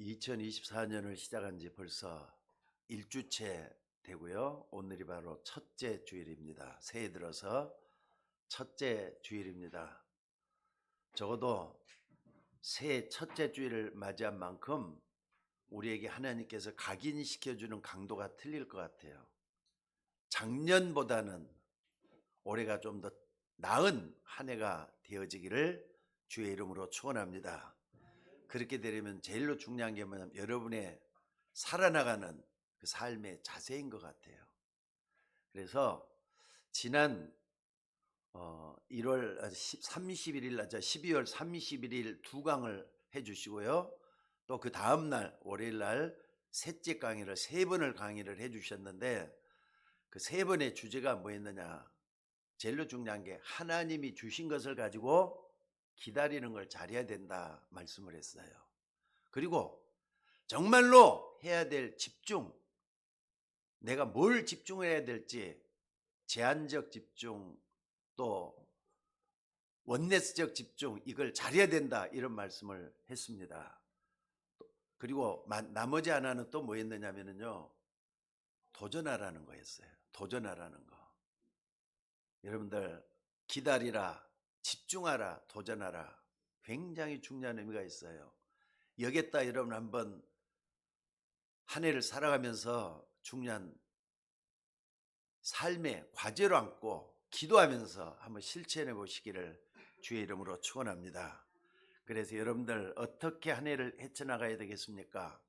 2024년을 시작한 지 벌써 1주째 되고요. 오늘이 바로 첫째 주일입니다. 새해 들어서 첫째 주일입니다. 적어도 새해 첫째 주일을 맞이한 만큼 우리에게 하나님께서 각인시켜주는 강도가 틀릴 것 같아요. 작년보다는 올해가 좀 더 나은 한 해가 되어지기를 주의 이름으로 축원합니다. 그렇게 되려면 제일로 중요한 게 뭐냐면 여러분의 살아나가는 그 삶의 자세인 것 같아요. 그래서 지난 1월 31일, 12월 31일 두 강을 해주시고요. 또 그 다음날 월요일 날 셋째 강의를 세 번을 강의를 해주셨는데 그 세 번의 주제가 뭐였느냐? 제일로 중요한 게 하나님이 주신 것을 가지고 기다리는 걸 잘해야 된다 말씀을 했어요. 그리고 정말로 해야 될 집중, 내가 뭘 집중해야 될지 제한적 집중 또 원네스적 집중 이걸 잘해야 된다 이런 말씀을 했습니다. 그리고 나머지 하나는 또 뭐였느냐면요, 도전하라는 거였어요. 도전하라는 거. 여러분들 기다리라, 집중하라, 도전하라 굉장히 중요한 의미가 있어요. 여기에다 여러분 한번 한 해를 살아가면서 중요한 삶의 과제로 안고 기도하면서 한번 실천해 보시기를 주의 이름으로 축원합니다. 그래서 여러분들 어떻게 한 해를 헤쳐나가야 되겠습니까?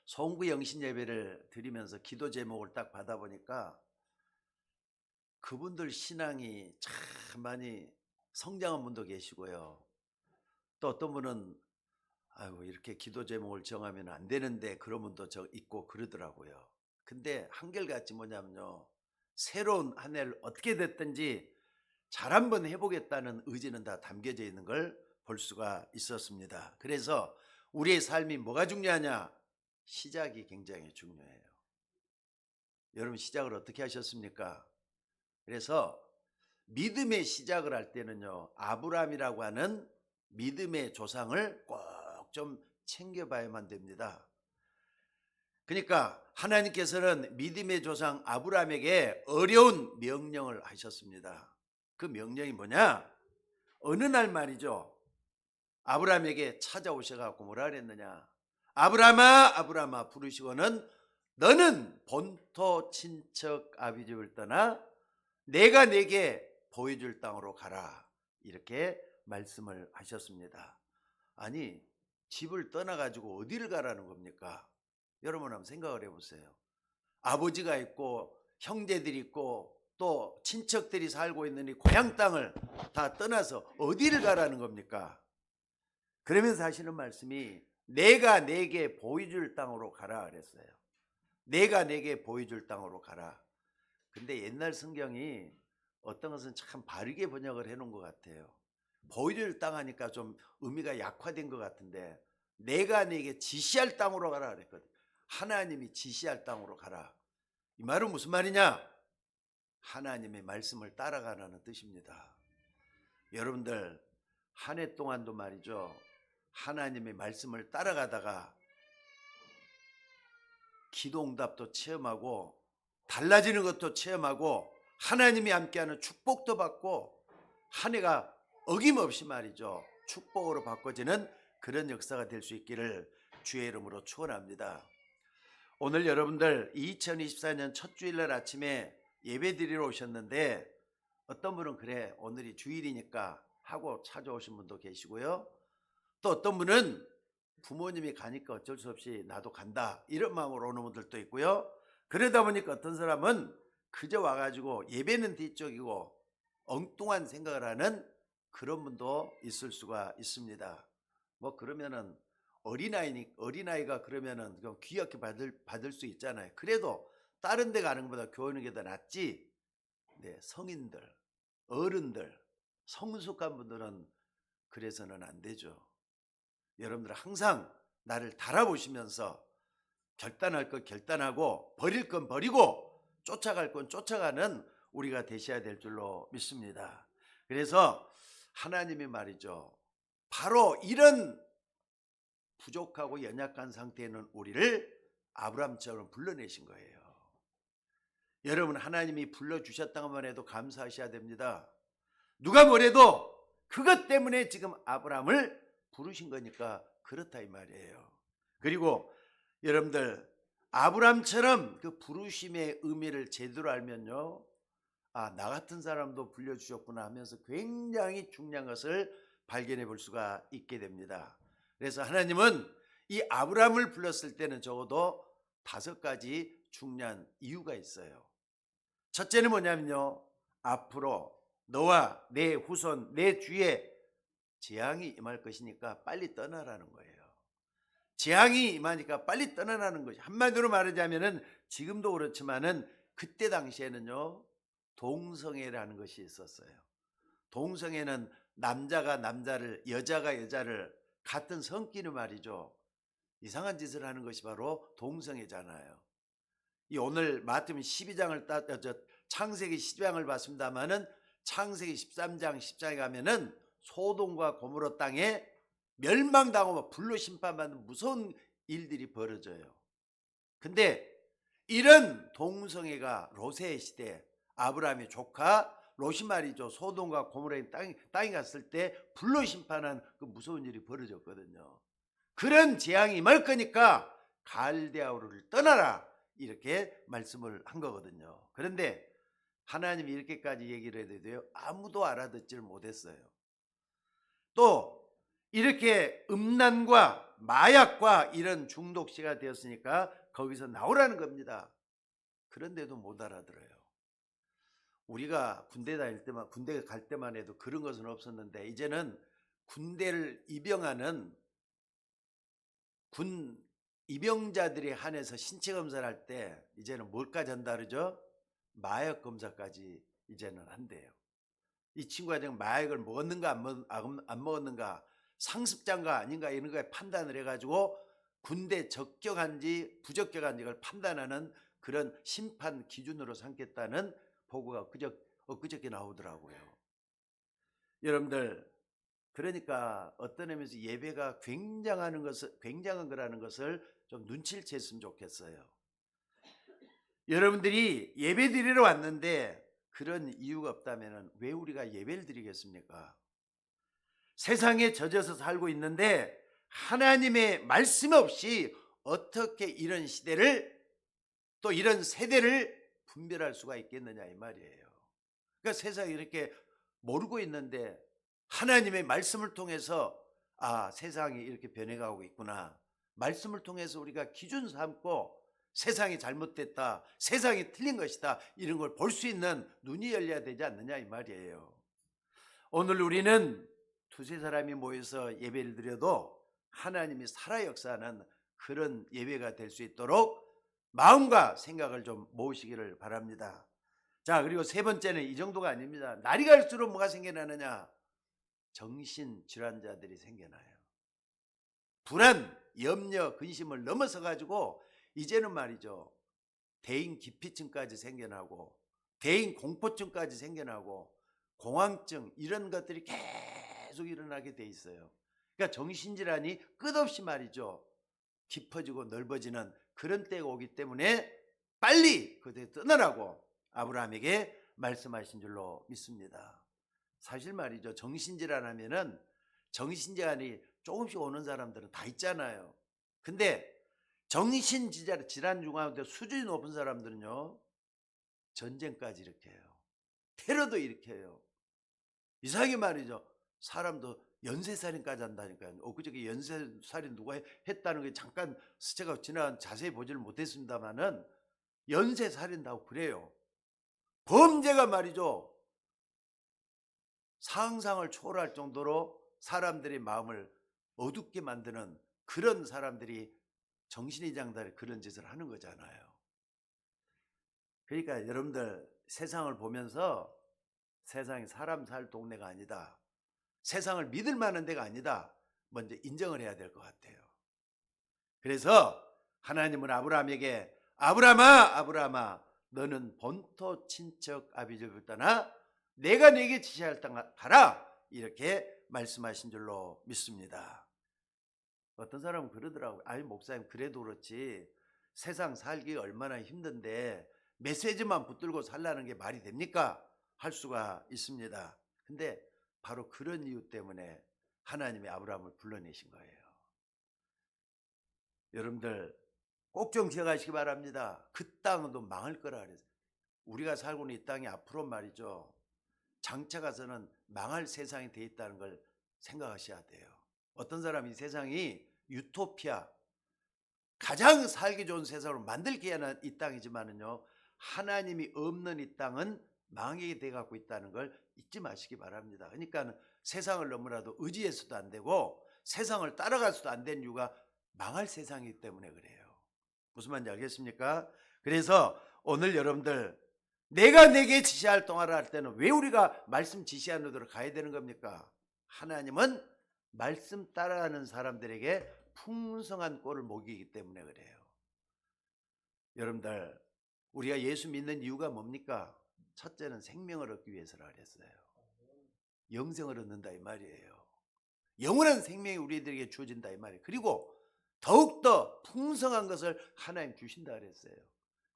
송구 영신 예배를 드리면서 기도 제목을 딱 받아보니까 그분들 신앙이 참 많이 성장한 분도 계시고요. 또 어떤 분은 아이고 이렇게 기도 제목을 정하면 안 되는데 그런 분도 있고 그러더라고요. 근데 한결같이 뭐냐면요, 새로운 한 해를 어떻게 됐든지 잘 한번 해보겠다는 의지는 다 담겨져 있는 걸 볼 수가 있었습니다. 그래서 우리의 삶이 뭐가 중요하냐? 시작이 굉장히 중요해요. 여러분 시작을 어떻게 하셨습니까? 그래서 믿음의 시작을 할 때는요, 아브라함이라고 하는 믿음의 조상을 꼭 좀 챙겨봐야만 됩니다. 그러니까 하나님께서는 믿음의 조상 아브라함에게 어려운 명령을 하셨습니다. 그 명령이 뭐냐? 어느 날 말이죠, 아브라함에게 찾아오셔갖고 뭐라 그랬느냐? 아브라함아 아브라함아 부르시고는 너는 본토 친척 아비집을 떠나 내가 내게 보여줄 땅으로 가라 이렇게 말씀을 하셨습니다. 아니 집을 떠나가지고 어디를 가라는 겁니까? 여러분 한번 생각을 해보세요. 아버지가 있고 형제들이 있고 또 친척들이 살고 있는 이 고향 땅을 다 떠나서 어디를 가라는 겁니까? 그러면서 하시는 말씀이 내가 내게 보여줄 땅으로 가라 그랬어요. 내가 내게 보여줄 땅으로 가라. 근데 옛날 성경이 어떤 것은 참 바르게 번역을 해놓은 것 같아요. 보여줄 땅 하니까 좀 의미가 약화된 것 같은데 내가 내게 지시할 땅으로 가라 그랬거든. 하나님이 지시할 땅으로 가라. 이 말은 무슨 말이냐? 하나님의 말씀을 따라가라는 뜻입니다. 여러분들 한 해 동안도 말이죠, 하나님의 말씀을 따라가다가 기도응답도 체험하고 달라지는 것도 체험하고 하나님이 함께하는 축복도 받고 한 해가 어김없이 말이죠, 축복으로 바꿔지는 그런 역사가 될 수 있기를 주의 이름으로 축원합니다. 오늘 여러분들 2024년 첫 주일날 아침에 예배 드리러 오셨는데 어떤 분은 그래 오늘이 주일이니까 하고 찾아오신 분도 계시고요. 또 어떤 분은 부모님이 가니까 어쩔 수 없이 나도 간다 이런 마음으로 오는 분들도 있고요. 그러다 보니까 어떤 사람은 그저 와가지고 예배는 뒤쪽이고 엉뚱한 생각을 하는 그런 분도 있을 수가 있습니다. 뭐 그러면은 어린아이가 그러면은 귀하게 받을 수 있잖아요. 그래도 다른 데 가는 것보다 교회는 게 더 낫지. 네, 성인들, 어른들, 성숙한 분들은 그래서는 안 되죠. 여러분들 항상 나를 달아보시면서 결단할 건 결단하고 버릴 건 버리고 쫓아갈 건 쫓아가는 우리가 되셔야 될 줄로 믿습니다. 그래서 하나님이 말이죠, 바로 이런 부족하고 연약한 상태에 있는 우리를 아브라함처럼 불러내신 거예요. 여러분, 하나님이 불러주셨다고만 해도 감사하셔야 됩니다. 누가 뭐래도 그것 때문에 지금 아브라함을 부르신 거니까 그렇다 이 말이에요. 그리고 여러분들, 아브라함처럼 그 부르심의 의미를 제대로 알면요, 나 같은 사람도 불려주셨구나 하면서 굉장히 중요한 것을 발견해 볼 수가 있게 됩니다. 그래서 하나님은 이 아브라함을 불렀을 때는 적어도 5가지 중요한 이유가 있어요. 첫째는 뭐냐면요, 앞으로 너와 내 후손, 내 주에 재앙이 임할 것이니까 빨리 떠나라는 거예요. 재앙이 임하니까 빨리 떠나라는 것이, 한마디로 말하자면은 지금도 그렇지만은 그때 당시에는요, 동성애라는 것이 있었어요. 동성애는 남자가 남자를, 여자가 여자를 같은 성끼리 말이죠, 이상한 짓을 하는 것이 바로 동성애잖아요. 이 오늘 마태복음 12장을 창세기 12장을 봤습니다마는 창세기 13장 14장에 가면은 소돔과 고모라 땅에 멸망당하고 불로 심판받는 무서운 일들이 벌어져요. 근데 이런 동성애가 롯의 시대, 아브라함의 조카 롯이 말이죠, 소돔과 고모라의 땅에 갔을 때 불로 심판한 그 무서운 일이 벌어졌거든요. 그런 재앙이 임할 거니까 갈대아우르를 떠나라, 이렇게 말씀을 한 거거든요. 그런데 하나님이 이렇게까지 얘기를 해도 돼요, 아무도 알아듣지를 못했어요. 또 이렇게 음란과 마약과 이런 중독시가 되었으니까 거기서 나오라는 겁니다. 그런데도 못 알아들어요. 우리가 군대 다닐 때만, 군대 갈 때만 해도 그런 것은 없었는데, 이제는 군대를 입영하는 군 입영자들에 한해서 신체 검사를 할 때 이제는 뭘까지 한다 그러죠? 마약 검사까지 이제는 한대요. 이 친구가 지금 마약을 먹었는가 안 먹었는가, 상습자인가 아닌가 이런 거에 판단을 해가지고 군대 적격한지 부적격한지를 판단하는 그런 심판 기준으로 삼겠다는 보고가 엊그저께 나오더라고요. 여러분들, 그러니까 어떤 의미에서 예배가 굉장한 거라는 것을 좀 눈치를 챘으면 좋겠어요. 여러분들이 예배 드리러 왔는데 그런 이유가 없다면 왜 우리가 예배를 드리겠습니까? 세상에 젖어서 살고 있는데 하나님의 말씀 없이 어떻게 이런 시대를, 또 이런 세대를 분별할 수가 있겠느냐 이 말이에요. 그러니까 세상이 이렇게 모르고 있는데 하나님의 말씀을 통해서 세상이 이렇게 변해가고 있구나, 말씀을 통해서 우리가 기준 삼고 세상이 잘못됐다, 세상이 틀린 것이다, 이런 걸 볼 수 있는 눈이 열려야 되지 않느냐 이 말이에요. 오늘 우리는 두세 사람이 모여서 예배를 드려도 하나님이 살아 역사하는 그런 예배가 될 수 있도록 마음과 생각을 좀 모으시기를 바랍니다. 자, 그리고 세 번째는 이 정도가 아닙니다. 날이 갈수록 뭐가 생겨나느냐? 정신질환자들이 생겨나요. 불안, 염려, 근심을 넘어서 가지고 이제는 말이죠, 대인 기피증까지 생겨나고 대인 공포증까지 생겨나고 공황증, 이런 것들이 계속 일어나게 돼 있어요. 그러니까 정신질환이 끝없이 말이죠, 깊어지고 넓어지는 그런 때가 오기 때문에 빨리 그때 떠나라고 아브라함에게 말씀하신 줄로 믿습니다. 사실 말이죠, 정신질환 하면은 정신질환이 조금씩 오는 사람들은 다 있잖아요. 근데 정신질환 중에 수준이 높은 사람들은요, 전쟁까지 일으켜요. 테러도 일으켜요. 이상하게 말이죠, 사람도 연쇄살인까지 한다니까요. 엊그저께 연쇄살인 누가 했다는 게 잠깐 스쳐가 지나 자세히 보지를 못했습니다만은 연쇄살인도 하고 그래요. 범죄가 말이죠, 상상을 초월할 정도로 사람들의 마음을 어둡게 만드는 그런 사람들이 정신이 장달에 그런 짓을 하는 거잖아요. 그러니까 여러분들, 세상을 보면서 세상이 사람 살 동네가 아니다, 세상을 믿을 만한 데가 아니다, 먼저 인정을 해야 될 것 같아요. 그래서 하나님은 아브라함에게 아브라함아 너는 본토 친척 아비집을 떠나 내가 네게 지시할 땅 가라, 이렇게 말씀하신 줄로 믿습니다. 어떤 사람은 그러더라고요. 아니 목사님 그래도 그렇지 세상 살기 얼마나 힘든데 메시지만 붙들고 살라는 게 말이 됩니까? 할 수가 있습니다. 근데 바로 그런 이유 때문에 하나님이 아브라함을 불러내신 거예요. 여러분들 꼭 좀 기억하시기 바랍니다. 그 땅도 망할 거라 그랬어요. 우리가 살고 있는 이 땅이 앞으로 말이죠. 장차 가서는 망할 세상이 돼 있다는 걸 생각하셔야 돼요. 어떤 사람이 이 세상이 유토피아, 가장 살기 좋은 세상으로 만들기 위한 이 땅이지만은요, 하나님이 없는 이 땅은 망하게 돼 갖고 있다는 걸 잊지 마시기 바랍니다. 그러니까 세상을 너무나도 의지해서도 안 되고 세상을 따라갈 수도 안 되는 이유가 망할 세상이기 때문에 그래요. 무슨 말인지 알겠습니까? 그래서 오늘 여러분들 내가 내게 지시할 동안을 할 때는 왜 우리가 말씀 지시하는 대로 가야 되는 겁니까? 하나님은 말씀 따라가는 사람들에게 풍성한 꼴을 먹이기 때문에 그래요. 여러분들 우리가 예수 믿는 이유가 뭡니까? 첫째는 생명을 얻기 위해서라 그랬어요. 영생을 얻는다 이 말이에요. 영원한 생명이 우리들에게 주어진다 이 말이에요. 그리고 더욱더 풍성한 것을 하나님 주신다 그랬어요.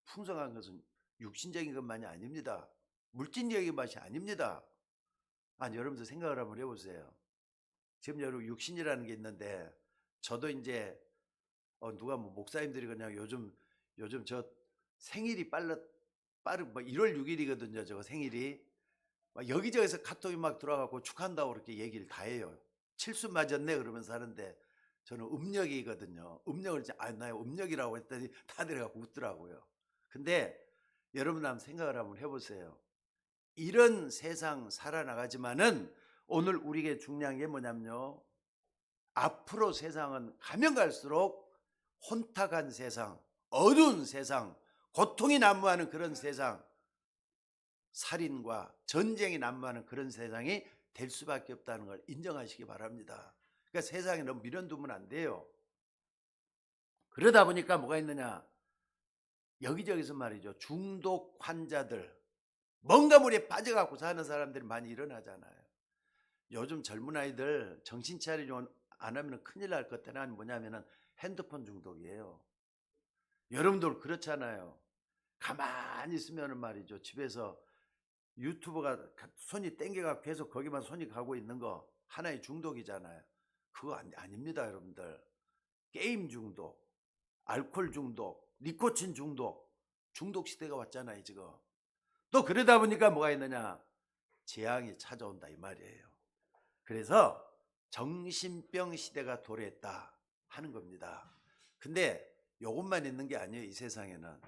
풍성한 것은 육신적인 것만이 아닙니다. 물질적인 맛이 아닙니다. 아니 여러분들 생각을 한번 해보세요. 지금 여러분 육신이라는 게 있는데 저도 이제 누가 뭐 목사님들이 그냥 요즘 저 생일이 빠른 뭐 1월 6일이거든요. 저거 생일이 막 여기저기서 카톡이 막 들어가고 축한다고 그렇게 얘기를 다 해요. 칠순 맞았네 그러면서 하는데 저는 음력이거든요. 음력을 이제 나 음력이라고 했더니 다들 갖고 웃더라고요. 근데 여러분 한번 생각을 한번 해보세요. 이런 세상 살아나가지만은 오늘 우리에게 중요한 게 뭐냐면요. 앞으로 세상은 가면 갈수록 혼탁한 세상, 어두운 세상, 고통이 난무하는 그런 세상, 살인과 전쟁이 난무하는 그런 세상이 될 수밖에 없다는 걸 인정하시기 바랍니다. 그러니까 세상에 너무 미련두면 안 돼요. 그러다 보니까 뭐가 있느냐. 여기저기서 말이죠. 중독 환자들, 뭔가 물에 빠져갖고 사는 사람들이 많이 일어나잖아요. 요즘 젊은 아이들 정신 차리지 안 하면 큰일 날 것 때는 뭐냐면은 핸드폰 중독이에요. 여러분들 그렇잖아요. 가만히 있으면 말이죠. 집에서 유튜브가 손이 땡겨가 계속 거기만 손이 가고 있는 거 하나의 중독이잖아요. 그거 아닙니다, 여러분들. 게임 중독, 알코올 중독, 니코틴 중독, 중독 시대가 왔잖아요, 지금. 또 그러다 보니까 뭐가 있느냐? 재앙이 찾아온다 이 말이에요. 그래서 정신병 시대가 도래했다 하는 겁니다. 근데 이것만 있는 게 아니에요. 이 세상에는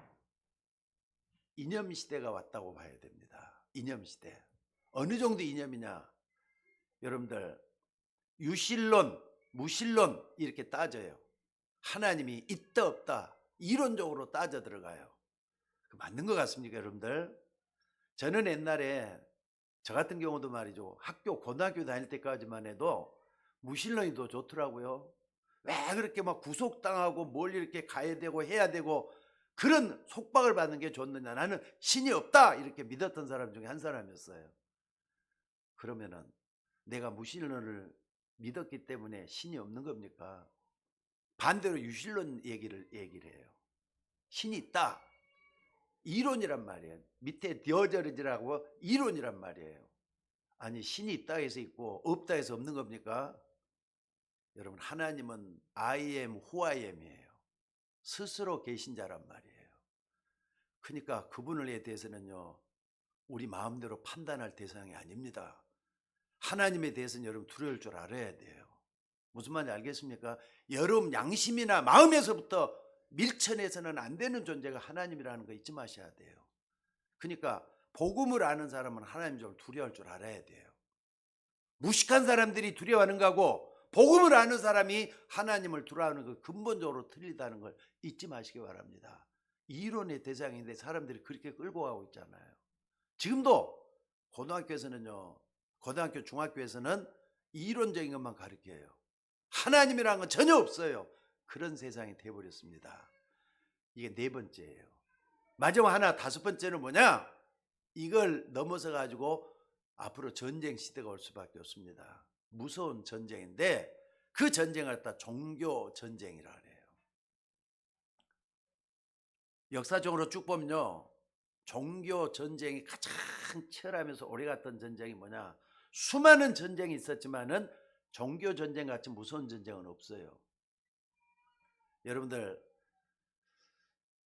이념 시대가 왔다고 봐야 됩니다. 이념 시대. 어느 정도 이념이냐? 여러분들 유실론, 무실론 이렇게 따져요. 하나님이 있다 없다 이론적으로 따져 들어가요. 맞는 것 같습니까, 여러분들? 저는 옛날에 저 같은 경우도 말이죠. 고등학교 다닐 때까지만 해도 무신론이 더 좋더라고요. 왜 그렇게 막 구속당하고 뭘 이렇게 가야 되고 해야 되고 그런 속박을 받는 게 좋느냐. 나는 신이 없다 이렇게 믿었던 사람 중에 한 사람이었어요. 그러면은 내가 무신론을 믿었기 때문에 신이 없는 겁니까? 반대로 유신론 얘기를 해요. 신이 있다. 이론이란 말이에요. 밑에 디어저리지라고 이론이란 말이에요. 아니 신이 있다 해서 있고 없다 해서 없는 겁니까? 여러분 하나님은 I am who I am이에요. 스스로 계신 자란 말이에요. 그러니까 그분에 대해서는요 우리 마음대로 판단할 대상이 아닙니다. 하나님에 대해서는 여러분 두려울 줄 알아야 돼요. 무슨 말인지 알겠습니까? 여러분 양심이나 마음에서부터 밀쳐내서는 안 되는 존재가 하나님이라는 거 잊지 마셔야 돼요. 그러니까 복음을 아는 사람은 하나님 좀 두려워할 줄 알아야 돼요. 무식한 사람들이 두려워하는 거고 복음을 아는 사람이 하나님을 두려워하는 거 근본적으로 틀리다는 걸 잊지 마시기 바랍니다. 이론의 대상인데 사람들이 그렇게 끌고 가고 있잖아요. 지금도 고등학교에서는요. 고등학교 중학교에서는 이론적인 것만 가르쳐요. 하나님이라는 건 전혀 없어요. 그런 세상이 돼버렸습니다. 이게 네 번째예요. 마지막 하나 다섯 번째는 뭐냐? 이걸 넘어서 가지고 앞으로 전쟁 시대가 올 수밖에 없습니다. 무서운 전쟁인데 그 전쟁을 갖다 종교 전쟁이라 그래요. 역사적으로 쭉 보면요, 종교 전쟁이 가장 치열하면서 오래갔던 전쟁이 뭐냐, 수많은 전쟁이 있었지만은 종교 전쟁 같이 무서운 전쟁은 없어요. 여러분들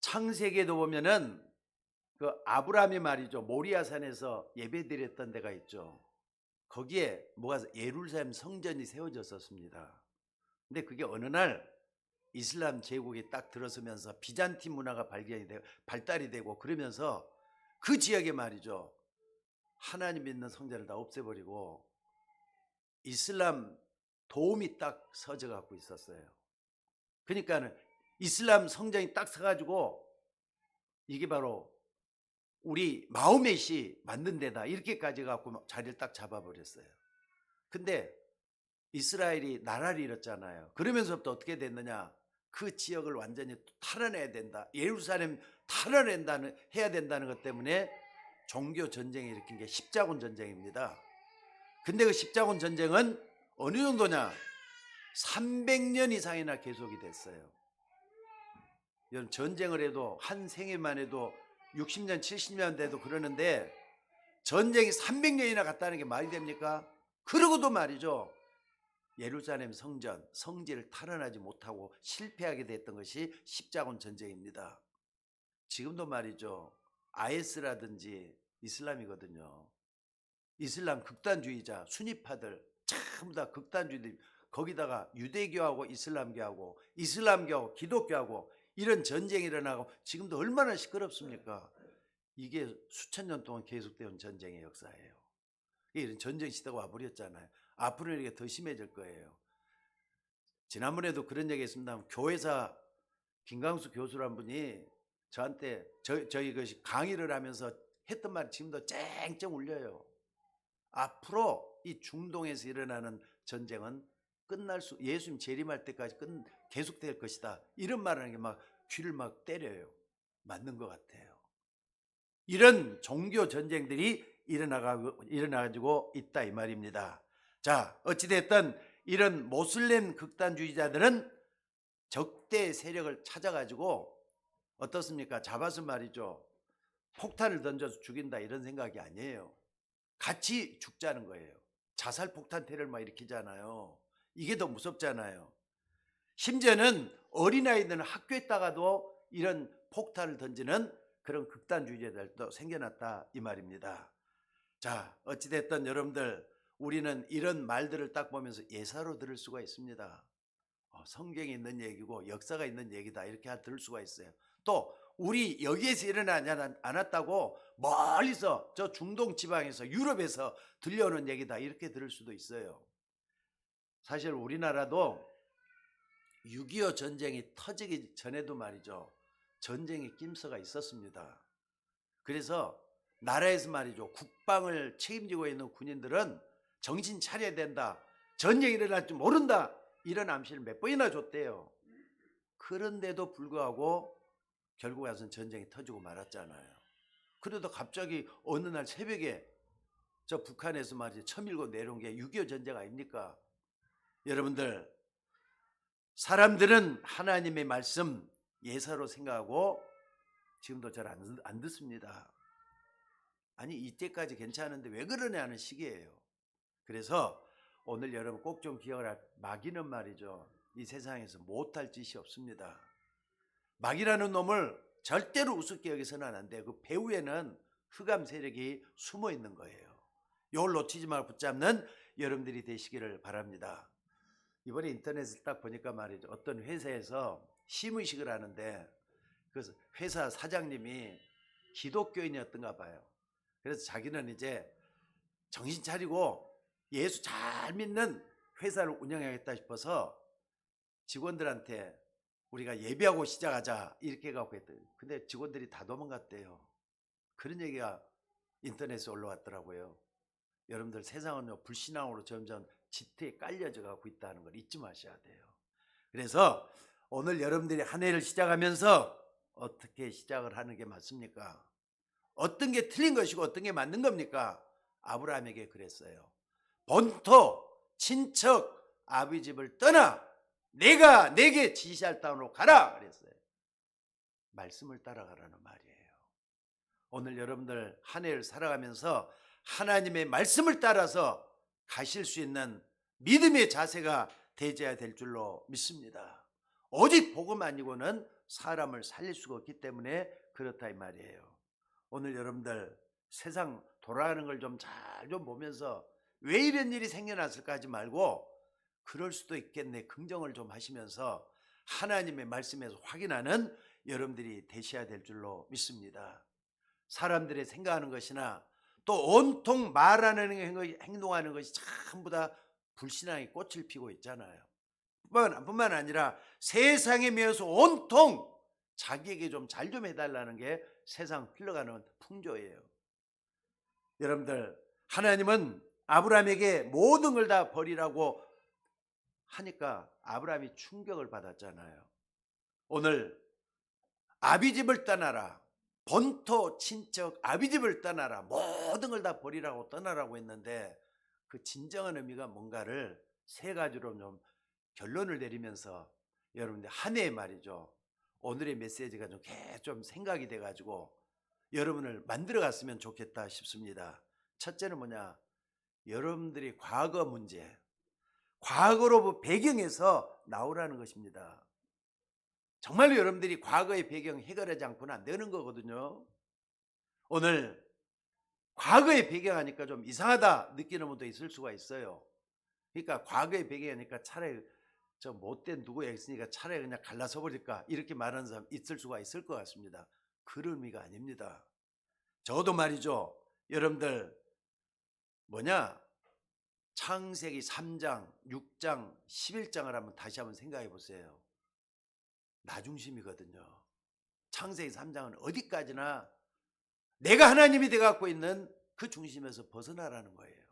창세기에도 보면은 그 아브라함이 말이죠, 모리아산에서 예배드렸던 데가 있죠. 거기에 뭐가 예루살렘 성전이 세워졌었습니다. 근데 그게 어느 날 이슬람 제국이 딱 들어서면서 비잔틴 문화가 발달이 되고 그러면서 그 지역에 말이죠, 하나님 믿는 성전을 다 없애버리고 이슬람 도움이 딱 서져 갖고 있었어요. 그러니까는 이슬람 성전이 딱 서가지고 이게 바로 우리 마호멧이 만든 데다 이렇게까지 갖고 자리를 딱 잡아버렸어요. 근데 이스라엘이 나라를 잃었잖아요. 그러면서부터 어떻게 됐느냐, 그 지역을 완전히 탈환해야 된다, 예루살렘 해야 된다는 것 때문에 종교 전쟁이 일으킨 게 십자군 전쟁입니다. 근데 그 십자군 전쟁은 어느 정도냐, 300년 이상이나 계속이 됐어요. 여러분 전쟁을 해도 한 생애만 해도 60년 70년 돼도 그러는데 전쟁이 300년이나 갔다는 게 말이 됩니까? 그러고도 말이죠, 예루살렘 성지를 탈환하지 못하고 실패하게 됐던 것이 십자군 전쟁입니다. 지금도 말이죠, IS라든지 이슬람이거든요. 이슬람 극단주의자 순위파들 전부 다 극단주의들, 거기다가 유대교하고 이슬람교하고 기독교하고 이런 전쟁이 일어나고 지금도 얼마나 시끄럽습니까? 이게 수천 년 동안 계속되는 전쟁의 역사예요. 이런 전쟁 시대가 와버렸잖아요. 앞으로는 이게 더 심해질 거예요. 지난번에도 그런 얘기 했습니다. 교회사 김강수 교수란 분이 저한테 저희 것이 강의를 하면서 했던 말이 지금도 쨍쨍 울려요. 앞으로 이 중동에서 일어나는 전쟁은 예수님 재림할 때까지 계속될 것이다, 이런 말을 하는 게 막 귀를 막 때려요. 맞는 것 같아요. 이런 종교 전쟁들이 일어나가지고 있다 이 말입니다. 자, 어찌됐든 이런 모슬렘 극단주의자들은 적대 세력을 찾아가지고 어떻습니까? 잡아서 말이죠, 폭탄을 던져서 죽인다 이런 생각이 아니에요. 같이 죽자는 거예요. 자살 폭탄 테러를 막 일으키잖아요. 이게 더 무섭잖아요. 심지어는 어린아이들은 학교에다가도 이런 폭탄을 던지는 그런 극단주의자들도 생겨났다 이 말입니다. 자, 어찌됐든 여러분들, 우리는 이런 말들을 딱 보면서 예사로 들을 수가 있습니다. 성경에 있는 얘기고 역사가 있는 얘기다 이렇게 들을 수가 있어요. 또 우리 여기에서 일어나지 않았다고 멀리서 저 중동 지방에서 유럽에서 들려오는 얘기다 이렇게 들을 수도 있어요. 사실 우리나라도 6.25 전쟁이 터지기 전에도 말이죠, 전쟁의 낌새가 있었습니다. 그래서 나라에서 말이죠, 국방을 책임지고 있는 군인들은 정신 차려야 된다, 전쟁이 일어날 줄 모른다, 이런 암시를 몇 번이나 줬대요. 그런데도 불구하고 결국 와서는 전쟁이 터지고 말았잖아요. 그래도 갑자기 어느 날 새벽에 저 북한에서 말이죠, 쳐밀고 내려온 게 6.25 전쟁 아닙니까? 여러분들, 사람들은 하나님의 말씀 예사로 생각하고 지금도 잘 안 듣습니다. 아니 이때까지 괜찮은데 왜 그러냐는 식이에요. 그래서 오늘 여러분 꼭 좀 기억을 할, 마귀는 말이죠, 이 세상에서 못할 짓이 없습니다. 마귀라는 놈을 절대로 우습게 여기서는 안 돼요. 그 배후에는 흑암 세력이 숨어 있는 거예요. 이걸 놓치지 말고 붙잡는 여러분들이 되시기를 바랍니다. 이번에 인터넷을 딱 보니까 말이죠, 어떤 회사에서 시무식을 하는데 그 회사 사장님이 기독교인이었던가 봐요. 그래서 자기는 이제 정신 차리고 예수 잘 믿는 회사를 운영하겠다 싶어서 직원들한테 우리가 예배하고 시작하자 이렇게 해갖고 했더니 근데 직원들이 다 도망갔대요. 그런 얘기가 인터넷에 올라왔더라고요. 여러분들, 세상은 불신앙으로 점점 짙게 깔려져 가고 있다는 걸 잊지 마셔야 돼요. 그래서 오늘 여러분들이 한 해를 시작하면서 어떻게 시작을 하는 게 맞습니까? 어떤 게 틀린 것이고 어떤 게 맞는 겁니까? 아브라함에게 그랬어요. 본토, 친척, 아비 집을 떠나 내가 내게 지시할 땅으로 가라 그랬어요. 말씀을 따라가라는 말이에요. 오늘 여러분들 한 해를 살아가면서 하나님의 말씀을 따라서 가실 수 있는 믿음의 자세가 되어야 될 줄로 믿습니다. 오직 복음 아니고는 사람을 살릴 수가 없기 때문에 그렇다 이 말이에요. 오늘 여러분들 세상 돌아가는 걸 좀 잘 좀 보면서 왜 이런 일이 생겨났을까 하지 말고 그럴 수도 있겠네 긍정을 좀 하시면서 하나님의 말씀에서 확인하는 여러분들이 되셔야 될 줄로 믿습니다. 사람들의 생각하는 것이나 또 온통 말하는 행동하는 것이 전부 다 불신앙의 꽃을 피고 있잖아요. 뿐만 아니라 세상에 매여서 온통 자기에게 좀 잘 좀 해달라는 게 세상 흘러가는 풍조예요. 여러분들 하나님은 아브라함에게 모든 걸 다 버리라고 하니까 아브라함이 충격을 받았잖아요. 오늘 아비집을 떠나라, 본토 친척 아비집을 떠나라, 모든 걸 다 버리라고 떠나라고 했는데 그 진정한 의미가 뭔가를 세 가지로 좀 결론을 내리면서 여러분들 한 해에 말이죠, 오늘의 메시지가 좀 생각이 돼가지고 여러분을 만들어 갔으면 좋겠다 싶습니다. 첫째는 뭐냐, 여러분들이 과거 문제, 과거로 배경에서 나오라는 것입니다. 정말로 여러분들이 과거의 배경 해결하지 않고는 안 되는 거거든요. 오늘 과거의 배경하니까 좀 이상하다 느끼는 분도 있을 수가 있어요. 그러니까 과거의 배경하니까 차라리 저 못된 누구야 있으니까 차라리 그냥 갈라서 버릴까 이렇게 말하는 사람 있을 수가 있을 것 같습니다. 그런 의미가 아닙니다. 저도 말이죠, 여러분들 창세기 3장, 6장, 11장을 한번 다시 한번 생각해 보세요. 나 중심이거든요. 창세기 3장은 어디까지나 내가 하나님이 되어갖고 있는 그 중심에서 벗어나라는 거예요.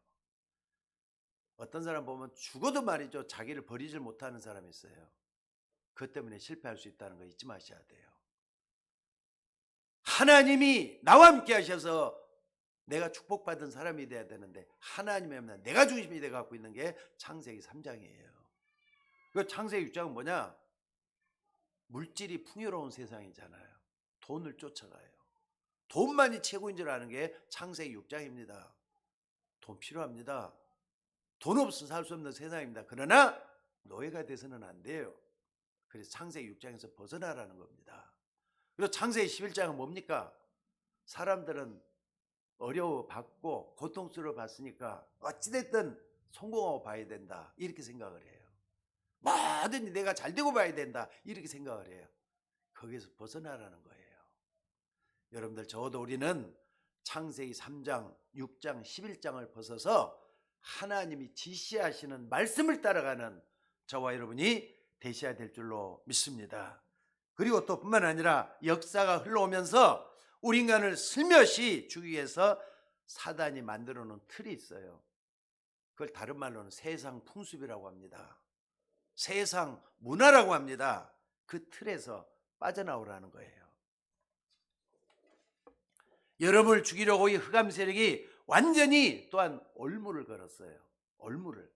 어떤 사람 보면 죽어도 말이죠, 자기를 버리질 못하는 사람이 있어요. 그것 때문에 실패할 수 있다는 거 잊지 마셔야 돼요. 하나님이 나와 함께 하셔서 내가 축복받은 사람이 돼야 되는데 하나님이 없는 내가 중심이 돼갖고 있는 게 창세기 3장이에요. 그 창세기 6장은 뭐냐? 물질이 풍요로운 세상이잖아요. 돈을 쫓아가요. 돈만이 최고인 줄 아는 게 창세기 6장입니다. 돈 필요합니다. 돈 없어 살 수 없는 세상입니다. 그러나 노예가 돼서는 안 돼요. 그래서 창세기 6장에서 벗어나라는 겁니다. 그리고 창세기 11장은 뭡니까? 사람들은 어려워받고 고통스러워 봤으니까 어찌됐든 성공하고 봐야 된다 이렇게 생각을 해요. 뭐든지 내가 잘 되고 봐야 된다 이렇게 생각을 해요. 거기서 벗어나라는 거예요. 여러분들 적어도 우리는 창세기 3장, 6장, 11장을 벗어서 하나님이 지시하시는 말씀을 따라가는 저와 여러분이 되셔야 될 줄로 믿습니다. 그리고 또 뿐만 아니라 역사가 흘러오면서 우리 인간을 슬며시 주기 위해서 사단이 만들어 놓은 틀이 있어요. 그걸 다른 말로는 세상 풍습이라고 합니다. 세상 문화라고 합니다. 그 틀에서 빠져나오라는 거예요. 여러분을 죽이려고 이 흑암 세력이 완전히 또한 올무를 걸었어요. 올무를.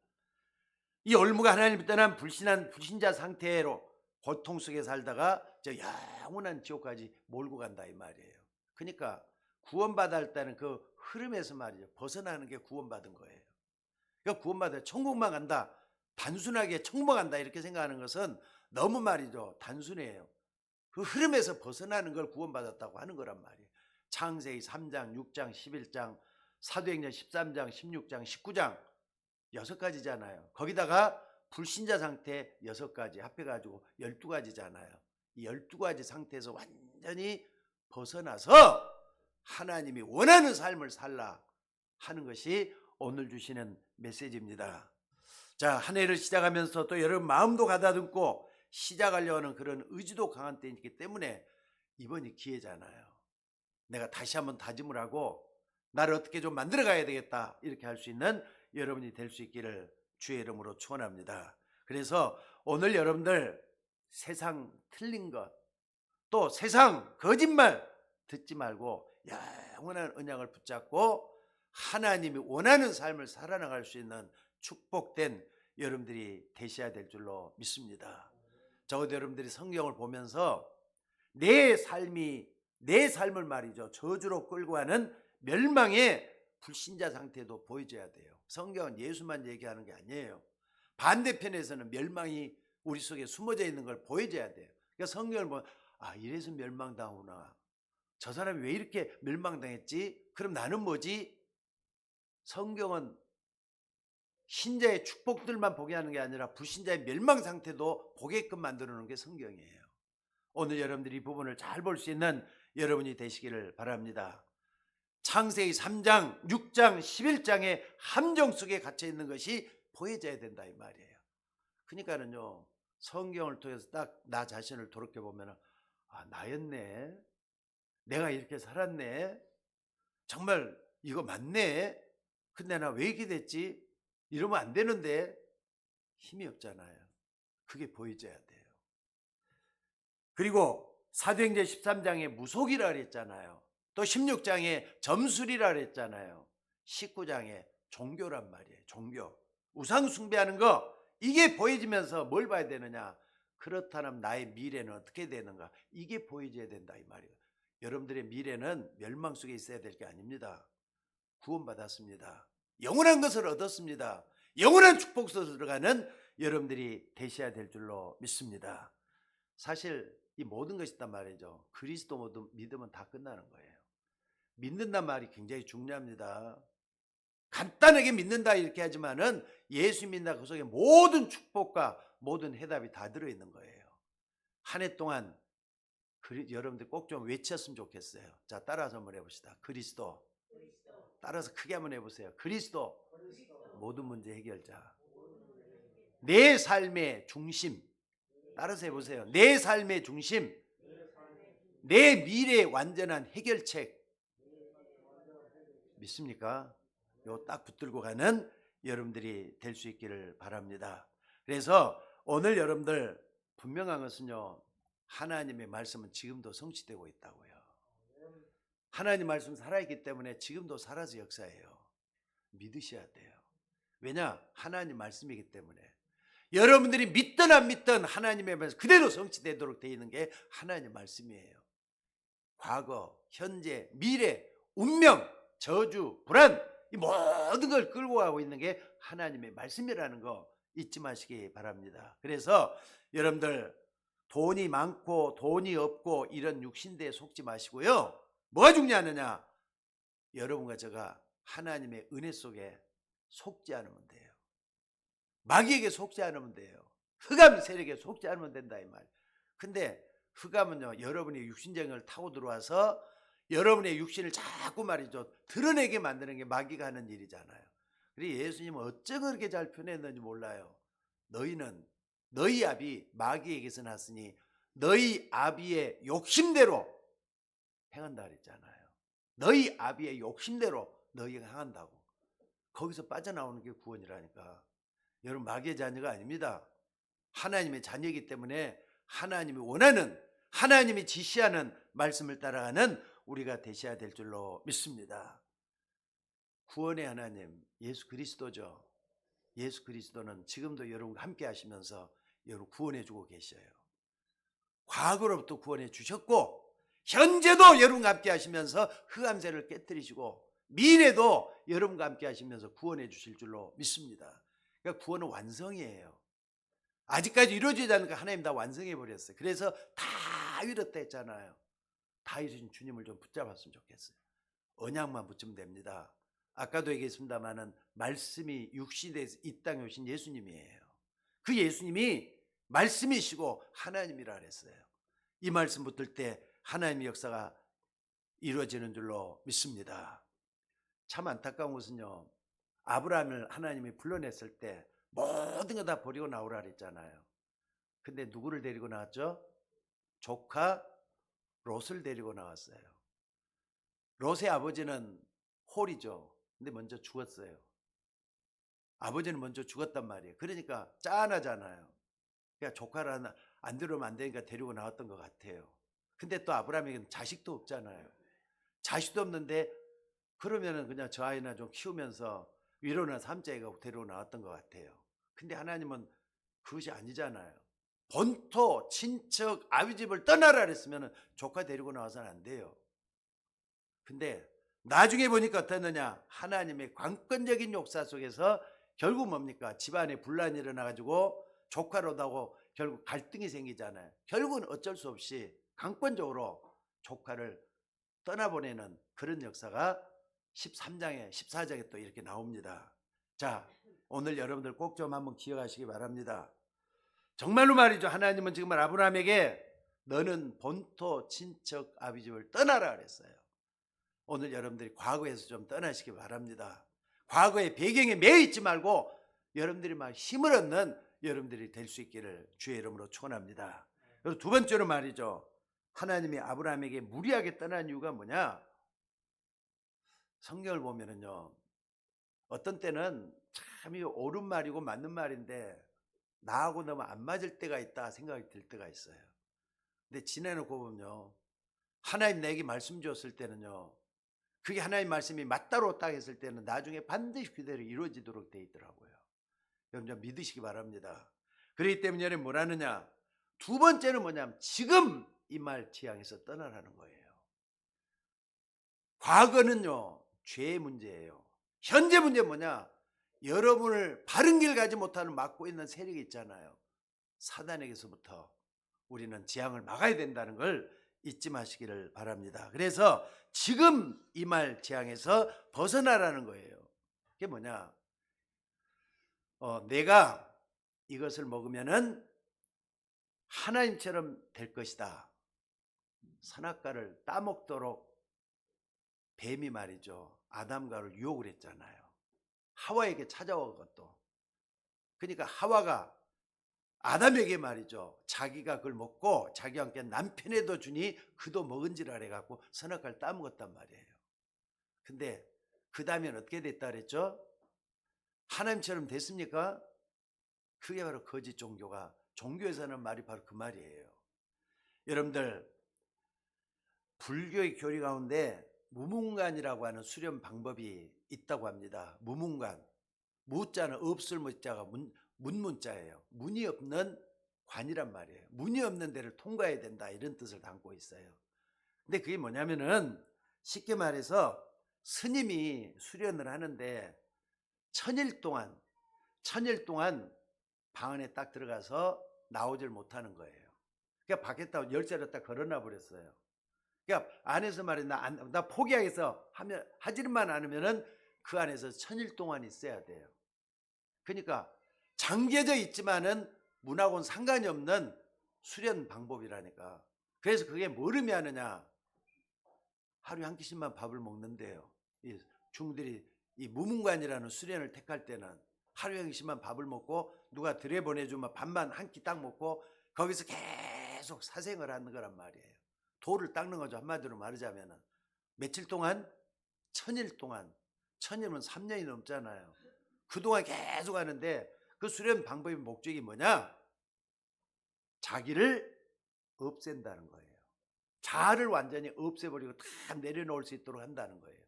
이 올무가 하나님을 떠난 불신자 상태로 고통 속에 살다가 저 영원한 지옥까지 몰고 간다 이 말이에요. 그러니까 구원받아 할 때는 그 흐름에서 말이죠, 벗어나는 게 구원받은 거예요. 그러니까 구원받아 천국만 간다, 단순하게 천국만 간다 이렇게 생각하는 것은 너무 말이죠, 단순해요. 그 흐름에서 벗어나는 걸 구원받았다고 하는 거란 말이에요. 창세기 3장, 6장, 11장, 사도행전 13장, 16장, 19장 6가지잖아요. 거기다가 불신자 상태 6가지 합해가지고 12가지잖아요. 이 12가지 상태에서 완전히 벗어나서 하나님이 원하는 삶을 살라 하는 것이 오늘 주시는 메시지입니다. 자, 한 해를 시작하면서 또 여러분 마음도 가다듬고 시작하려고 하는 그런 의지도 강한 때이기 때문에 이번이 기회잖아요. 내가 다시 한번 다짐을 하고 나를 어떻게 좀 만들어 가야 되겠다 이렇게 할 수 있는 여러분이 될 수 있기를 주의 이름으로 축원합니다. 그래서 오늘 여러분들 세상 틀린 것, 또 세상 거짓말 듣지 말고 영원한 언약을 붙잡고 하나님이 원하는 삶을 살아나갈 수 있는 축복된 여러분들이 되셔야 될 줄로 믿습니다. 적어도 여러분들이 성경을 보면서 내 삶을 말이죠, 저주로 끌고 가는 멸망의 불신자 상태도 보여줘야 돼요. 성경은 예수만 얘기하는 게 아니에요. 반대편에서는 멸망이 우리 속에 숨어져 있는 걸 보여줘야 돼요. 그러니까 성경을 보면 이래서 멸망당하구나. 저 사람이 왜 이렇게 멸망당했지? 그럼 나는 뭐지? 성경은 신자의 축복들만 보게 하는 게 아니라 불신자의 멸망 상태도 보게끔 만들어 놓은 게 성경이에요. 오늘 여러분들이 이 부분을 잘 볼 수 있는 여러분이 되시기를 바랍니다. 창세기 3장, 6장, 11장의 함정 속에 갇혀 있는 것이 보여져야 된다 이 말이에요. 그러니까는요, 성경을 통해서 딱 나 자신을 돌이켜 보면 나였네. 내가 이렇게 살았네. 정말 이거 맞네. 근데 나 왜 이렇게 됐지? 이러면 안 되는데 힘이 없잖아요. 그게 보여져야 돼요. 그리고 사도행전 13장에 무속이라 그랬잖아요. 또 16장에 점술이라 그랬잖아요. 19장에 종교란 말이에요. 종교. 우상 숭배하는 거, 이게 보여지면서 뭘 봐야 되느냐? 그렇다면 나의 미래는 어떻게 되는가? 이게 보여져야 된다 이 말이에요. 여러분들의 미래는 멸망 속에 있어야 될 게 아닙니다. 구원받았습니다. 영원한 것을 얻었습니다. 영원한 축복 속에 들어가는 여러분들이 되셔야 될 줄로 믿습니다. 사실 이 모든 것이 있단 말이죠. 그리스도 믿으면 다 끝나는 거예요. 믿는단 말이 굉장히 중요합니다. 간단하게 믿는다 이렇게 하지만은 예수 믿는다 그 속에 모든 축복과 모든 해답이 다 들어있는 거예요. 한 해 동안 여러분들 꼭 좀 외쳤으면 좋겠어요. 자, 따라서 한번 해봅시다. 그리스도. 따라서 크게 한번 해보세요. 그리스도. 모든 문제 해결자. 내 삶의 중심. 따라서 해보세요. 내 삶의 중심. 내 미래의 완전한 해결책. 믿습니까? 요 딱 붙들고 가는 여러분들이 될 수 있기를 바랍니다. 그래서 오늘 여러분들 분명한 것은요, 하나님의 말씀은 지금도 성취되고 있다고요. 하나님 말씀 살아있기 때문에 지금도 살아서 역사해요. 믿으셔야 돼요. 왜냐? 하나님 말씀이기 때문에. 여러분들이 믿든 안 믿든 하나님의 말씀 그대로 성취되도록 되어 있는 게 하나님의 말씀이에요. 과거, 현재, 미래, 운명, 저주, 불안, 이 모든 걸 끌고 가고 있는 게 하나님의 말씀이라는 거 잊지 마시기 바랍니다. 그래서 여러분들 돈이 많고 돈이 없고 이런 육신대에 속지 마시고요. 뭐가 중요하느냐? 여러분과 제가 하나님의 은혜 속에 속지 않으면 돼요. 마귀에게 속지 않으면 돼요. 흑암 세력에 속지 않으면 된다 이 말. 근데 흑암은요, 여러분의 육신정을 타고 들어와서 여러분의 육신을 자꾸 말이죠, 드러내게 만드는 게 마귀가 하는 일이잖아요. 그리고 예수님은 어쩌 그렇게 잘 표현했는지 몰라요. 너희 아비 마귀에게서 났으니 너희 아비의 욕심대로 행한다 그랬잖아요. 너희 아비의 욕심대로 너희가 행한다고. 거기서 빠져나오는 게 구원이라니까. 여러분 마귀의 자녀가 아닙니다. 하나님의 자녀이기 때문에 하나님이 원하는, 하나님이 지시하는 말씀을 따라가는 우리가 되셔야 될 줄로 믿습니다. 구원의 하나님 예수 그리스도죠. 예수 그리스도는 지금도 여러분과 함께 하시면서 여러분 구원해 주고 계셔요. 과거로부터 구원해 주셨고 현재도 여러분과 함께 하시면서 흑암세를 깨뜨리시고 미래도 여러분과 함께 하시면서 구원해 주실 줄로 믿습니다. 그러니까 구원은 완성이에요. 아직까지 이루어지지 않으니까 하나님 다 완성해 버렸어요. 그래서 다 이뤘다 했잖아요. 다 이루신 주님을 좀 붙잡았으면 좋겠어요. 언약만 붙이면 됩니다. 아까도 얘기했습니다마는 말씀이 육신에서 이 땅에 오신 예수님이에요. 그 예수님이 말씀이시고 하나님이라 그랬어요. 이 말씀 붙들 때 하나님의 역사가 이루어지는 줄로 믿습니다. 참 안타까운 것은요, 아브라함을 하나님이 불러냈을 때 모든 거 다 버리고 나오라 그랬잖아요. 근데 누구를 데리고 나왔죠? 조카 롯을 데리고 나왔어요. 롯의 아버지는 홀이죠. 근데 먼저 죽었어요. 아버지는 먼저 죽었단 말이에요. 그러니까 짠하잖아요. 그러니까 조카를 안 들어오면 안 되니까 데리고 나왔던 것 같아요. 근데 또 아브라함에게는 자식도 없잖아요. 자식도 없는데 그러면은 그냥 저 아이나 좀 키우면서 위로나 삼자애가 데리고 나왔던 것 같아요. 근데 하나님은 그것이 아니잖아요. 본토, 친척, 아비 집을 떠나라 그랬으면 조카 데리고 나와서는 안 돼요. 근데 나중에 보니까 어떻느냐, 하나님의 관건적인 역사 속에서 결국 뭡니까, 집안에 분란이 일어나가지고 조카로다고 결국 갈등이 생기잖아요. 결국은 어쩔 수 없이 강권적으로 조카를 떠나보내는 그런 역사가 13장에 14장에 또 이렇게 나옵니다. 자, 오늘 여러분들 꼭 좀 한번 기억하시기 바랍니다. 정말로 말이죠, 하나님은 지금 아브라함에게 너는 본토 친척 아비 집을 떠나라 그랬어요. 오늘 여러분들이 과거에서 좀 떠나시기 바랍니다. 과거의 배경에 매여 있지 말고 여러분들이 막 힘을 얻는 여러분들이 될 수 있기를 주의 이름으로 축원합니다. 그리고 두 번째로 말이죠, 하나님이 아브라함에게 무리하게 떠난 이유가 뭐냐? 성경을 보면은요, 어떤 때는 참 옳은 말이고 맞는 말인데 나하고 너무 안 맞을 때가 있다 생각이 들 때가 있어요. 근데 지내놓고 보면요, 하나님 내게 말씀 주었을 때는요, 그게 하나님 말씀이 맞다로 딱 했을 때는 나중에 반드시 그대로 이루어지도록 되어 있더라고요. 여러분 좀 믿으시기 바랍니다. 그렇기 때문에 여러분 뭐라느냐, 두 번째는 뭐냐면 지금 이 말 지향해서 떠나라는 거예요. 과거는요 죄의 문제예요. 현재 문제는 뭐냐, 여러분을 바른 길 가지 못하는 막고 있는 세력이 있잖아요. 사단에게서부터 우리는 재앙을 막아야 된다는 걸 잊지 마시기를 바랍니다. 그래서 지금 이 말 재앙에서 벗어나라는 거예요. 그게 뭐냐, 내가 이것을 먹으면은 하나님처럼 될 것이다. 선악과를 따먹도록 뱀이 말이죠, 아담과를 유혹을 했잖아요. 하와에게 찾아온 것도. 그러니까 하와가 아담에게 말이죠, 자기가 그걸 먹고 자기와 함께 남편에도 주니 그도 먹은지라 해갖고 선악과를 따먹었단 말이에요. 근데 그 다음엔 어떻게 됐다 그랬죠? 하나님처럼 됐습니까? 그게 바로 거짓 종교가, 종교에서는 말이 바로 그 말이에요. 여러분들 불교의 교리 가운데 무문관이라고 하는 수련 방법이 있다고 합니다. 무문관, 무자는 없을 무자가 문문자예요. 문이 없는 관이란 말이에요. 문이 없는 데를 통과해야 된다, 이런 뜻을 담고 있어요. 근데 그게 뭐냐면은 쉽게 말해서 스님이 수련을 하는데 천일 동안 방 안에 딱 들어가서 나오질 못하는 거예요. 그러니까 밖에다 열쇠를 딱 걸어놔 버렸어요. 그러니까 안에서 말이야, 나 포기하겠어 하지만 않으면은 그 안에서 천일 동안 있어야 돼요. 그러니까 잠겨져 있지만은 문하고는 상관이 없는 수련 방법이라니까. 그래서 그게 뭘 의미하느냐, 하루에 한 끼씩만 밥을 먹는데요. 이 중들이 이 무문관이라는 수련을 택할 때는 하루에 한 끼씩만 밥을 먹고 누가 들여보내주면 밥만 한 끼 딱 먹고 거기서 계속 사생을 하는 거란 말이에요. 돌을 닦는 거죠, 한마디로 말하자면. 며칠 동안? 천일 동안. 천일은 3년이 넘잖아요. 그동안 계속 하는데 그 수련 방법의 목적이 뭐냐, 자기를 없앤다는 거예요. 자아를 완전히 없애버리고 다 내려놓을 수 있도록 한다는 거예요.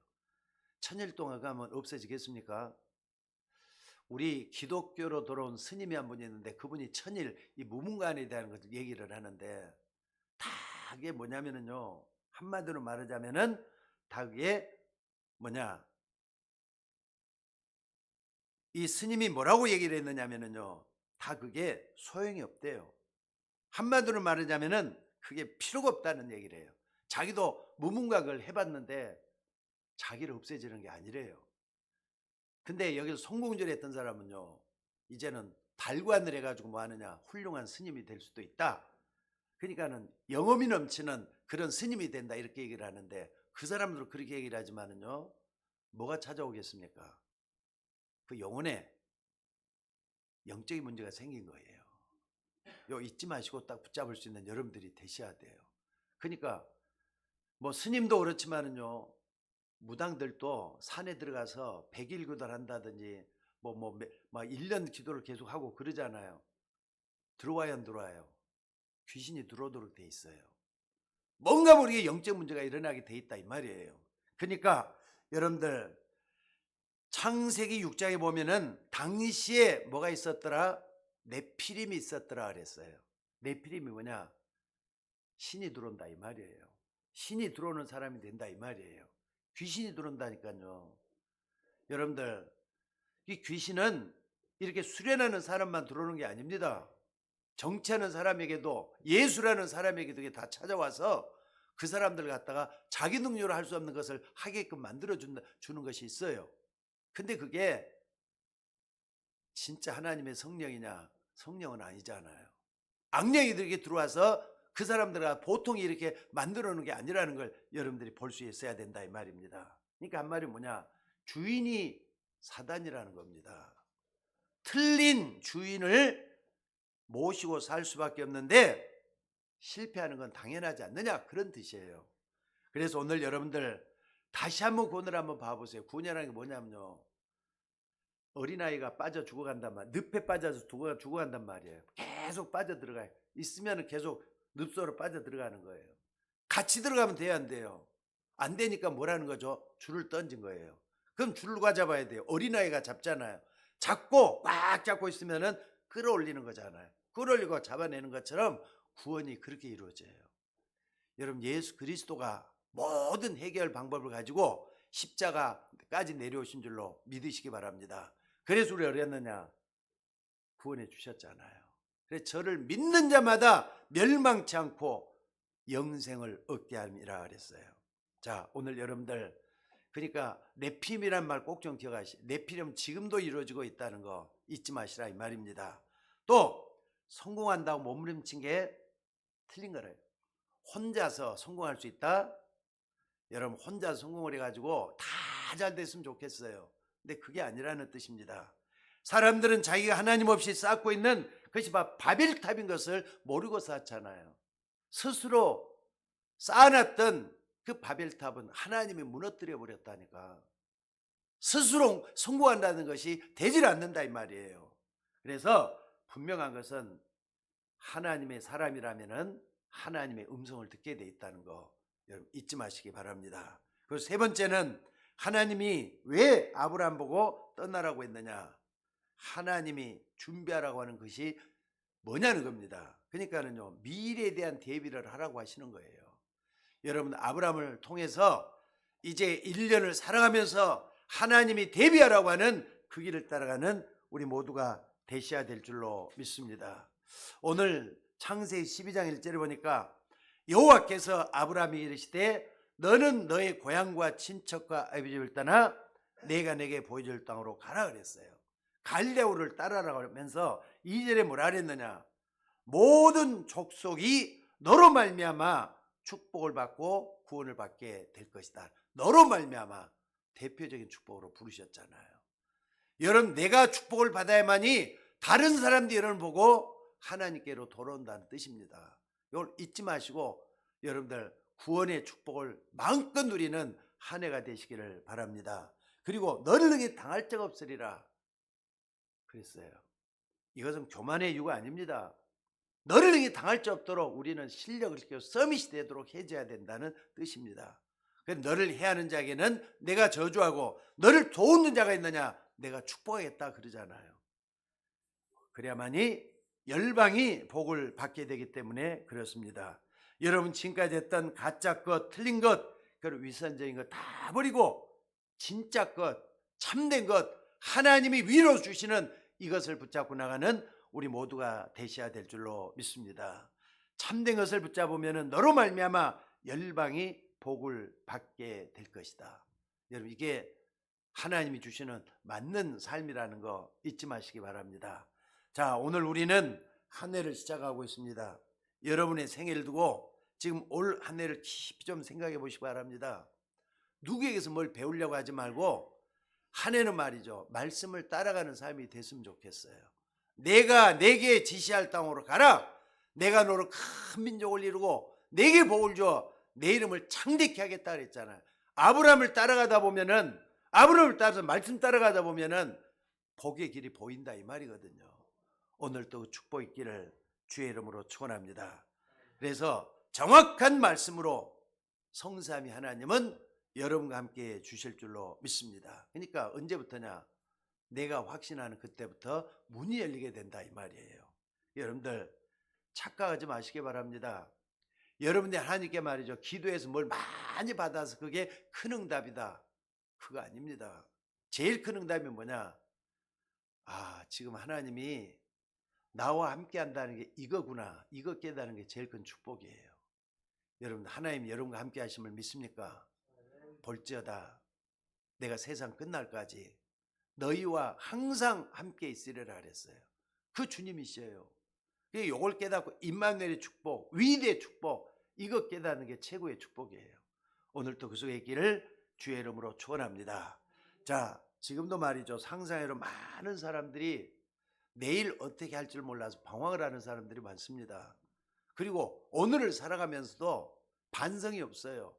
천일 동안 가면 없어지겠습니까? 우리 기독교로 돌아온 스님이 한 분이 있는데 그분이 천일 이 무문관에 대한 것을 얘기를 하는데 다 그게 뭐냐면은요, 한마디로 말하자면은 다 그게 뭐냐, 이 스님이 뭐라고 얘기를 했느냐면은요, 다 그게 소용이 없대요. 한마디로 말하자면은 그게 필요가 없다는 얘기를 해요. 자기도 무문각을 해봤는데 자기를 없애지는 게 아니래요. 근데 여기서 성공절 했던 사람은요, 이제는 달관을 해가지고 뭐 하느냐, 훌륭한 스님이 될 수도 있다. 그러니까는 영험이 넘치는 그런 스님이 된다, 이렇게 얘기를 하는데 그 사람들은 그렇게 얘기를 하지만은요, 뭐가 찾아오겠습니까? 그 영혼에 영적인 문제가 생긴 거예요. 요 잊지 마시고 딱 붙잡을 수 있는 여러분들이 되셔야 돼요. 그러니까 뭐 스님도 그렇지만은요, 무당들도 산에 들어가서 100일 기도를 한다든지 막 1년 기도를 계속 하고 그러잖아요. 들어와야 안 들어와요? 귀신이 들어오도록 돼 있어요. 뭔가 모르게 영적 문제가 일어나게 돼 있다, 이 말이에요. 그러니까 여러분들 창세기 6장에 보면은 당시에 뭐가 있었더라? 네피림이 있었더라 그랬어요. 네피림이 뭐냐? 신이 들어온다 이 말이에요. 신이 들어오는 사람이 된다 이 말이에요. 귀신이 들어온다니까요. 여러분들, 이 귀신은 이렇게 수련하는 사람만 들어오는 게 아닙니다. 정치하는 사람에게도, 예수라는 사람에게도 이게 다 찾아와서 그 사람들 갖다가 자기 능력으로 할 수 없는 것을 하게끔 만들어 주는 것이 있어요. 근데 그게 진짜 하나님의 성령이냐? 성령은 아니잖아요. 악령이 이렇게 들어와서 그 사람들과 보통 이렇게 만들어 놓은 게 아니라는 걸 여러분들이 볼 수 있어야 된다 이 말입니다. 그러니까 한 말이 뭐냐? 주인이 사단이라는 겁니다. 틀린 주인을 모시고 살 수밖에 없는데 실패하는 건 당연하지 않느냐, 그런 뜻이에요. 그래서 오늘 여러분들 다시 한번 구원을 한번 봐보세요. 구원이라는 게 뭐냐면요, 어린아이가 빠져 죽어간단 말이에요. 늪에 빠져서 죽어간단 말이에요. 계속 빠져들어가요. 있으면 계속 늪속으로 빠져들어가는 거예요. 같이 들어가면 돼야 안 돼요. 안 되니까 뭐라는 거죠? 줄을 던진 거예요. 그럼 줄을 누가 잡아야 돼요? 어린아이가 잡잖아요. 잡고 꽉 잡고 있으면은 끌어올리는 거잖아요. 끌어올리고 잡아내는 것처럼 구원이 그렇게 이루어져요. 여러분, 예수 그리스도가 모든 해결 방법을 가지고 십자가까지 내려오신 줄로 믿으시기 바랍니다. 그래서 우리 어렸느냐? 구원해 주셨잖아요. 그래서 저를 믿는 자마다 멸망치 않고 영생을 얻게 함이라 그랬어요. 자, 오늘 여러분들, 그러니까 네피림이란 말 꼭 좀 기억하시고, 네피림 지금도 이루어지고 있다는 거 잊지 마시라 이 말입니다. 또 성공한다고 몸부림친 게 틀린 거래요. 혼자서 성공할 수 있다? 여러분, 혼자 성공을 해가지고 다 잘 됐으면 좋겠어요. 근데 그게 아니라는 뜻입니다. 사람들은 자기가 하나님 없이 쌓고 있는 그것이 바벨탑인 것을 모르고 쌓잖아요. 스스로 쌓아놨던 그 바벨탑은 하나님이 무너뜨려 버렸다니까. 스스로 성공한다는 것이 되질 않는다 이 말이에요. 그래서 분명한 것은 하나님의 사람이라면은 하나님의 음성을 듣게 돼 있다는 거 여러분 잊지 마시기 바랍니다. 그리고 세 번째는 하나님이 왜 아브라함 보고 떠나라고 했느냐? 하나님이 준비하라고 하는 것이 뭐냐는 겁니다. 그러니까는요, 미래에 대한 대비를 하라고 하시는 거예요. 여러분, 아브라함을 통해서 이제 1년을 살아가면서 하나님이 대비하라고 하는 그 길을 따라가는 우리 모두가 되셔야 될 줄로 믿습니다. 오늘 창세기 12장 1절에 보니까 여호와께서 아브라함에게 이르시되 너는 너의 고향과 친척과 아비집을 떠나 내가 내게 보여줄 땅으로 가라 그랬어요. 갈대아우를 따라라고 하면서 2절에 뭐라 그랬느냐? 모든 족속이 너로 말미암아 축복을 받고 구원을 받게 될 것이다. 너로 말미암아 대표적인 축복으로 부르셨잖아요. 여러분, 내가 축복을 받아야만이 다른 사람들이 여러분을 보고 하나님께로 돌아온다는 뜻입니다. 이걸 잊지 마시고 여러분들 구원의 축복을 마음껏 누리는 한 해가 되시기를 바랍니다. 그리고 너를 능히 당할 적 없으리라 그랬어요. 이것은 교만의 이유가 아닙니다. 너를 능히 당할 적 없도록 우리는 실력을 키워 서밋이 되도록 해줘야 된다는 뜻입니다. 너를 해하는 자에게는 내가 저주하고 너를 도우는 자가 있느냐? 내가 축복하겠다 그러잖아요. 그래야만이 열방이 복을 받게 되기 때문에 그렇습니다. 여러분, 지금까지 했던 가짜 것, 틀린 것, 그리고 위선적인 것 다 버리고 진짜 것, 참된 것, 하나님이 위로 주시는 이것을 붙잡고 나가는 우리 모두가 되셔야 될 줄로 믿습니다. 참된 것을 붙잡으면 너로 말미암아 열방이 복을 받게 될 것이다. 여러분, 이게 하나님이 주시는 맞는 삶이라는 거 잊지 마시기 바랍니다. 자, 오늘 우리는 한 해를 시작하고 있습니다. 여러분의 생애를 두고 지금 올 한 해를 깊이 좀 생각해 보시기 바랍니다. 누구에게서 뭘 배우려고 하지 말고 한 해는 말이죠, 말씀을 따라가는 삶이 됐으면 좋겠어요. 내가 내게 지시할 땅으로 가라. 내가 너로 큰 민족을 이루고 내게 복을 줘 내 이름을 창대케 하겠다 그랬잖아요. 아브라함을 따라가다 보면은, 아브라함을 따라서 말씀 따라가다 보면은 복의 길이 보인다 이 말이거든요. 오늘도 축복 있기를 주의 이름으로 축원합니다. 그래서 정확한 말씀으로 성삼위 하나님은 여러분과 함께 주실 줄로 믿습니다. 그러니까 언제부터냐? 내가 확신하는 그때부터 문이 열리게 된다 이 말이에요. 여러분들 착각하지 마시기 바랍니다. 여러분들이 하나님께 말이죠. 기도해서 뭘 많이 받아서 그게 큰 응답이다. 그거 아닙니다. 제일 큰 응답이 뭐냐? 지금 하나님이 나와 함께 한다는 게 이거구나. 이거 깨닫는 게 제일 큰 축복이에요. 여러분, 하나님 여러분과 함께 하심을 믿습니까? 볼지어다 내가 세상 끝날까지 너희와 항상 함께 있으리라 그랬어요. 그 주님이셔요. 이걸 깨닫고 임마누엘의 축복, 위대의 축복, 이거 깨닫는 게 최고의 축복이에요. 오늘도 그 속에 있기를 주의 이름으로 축원합니다. 자, 지금도 말이죠. 상상회로 많은 사람들이 내일 어떻게 할 줄 몰라서 방황을 하는 사람들이 많습니다. 그리고 오늘을 살아가면서도 반성이 없어요.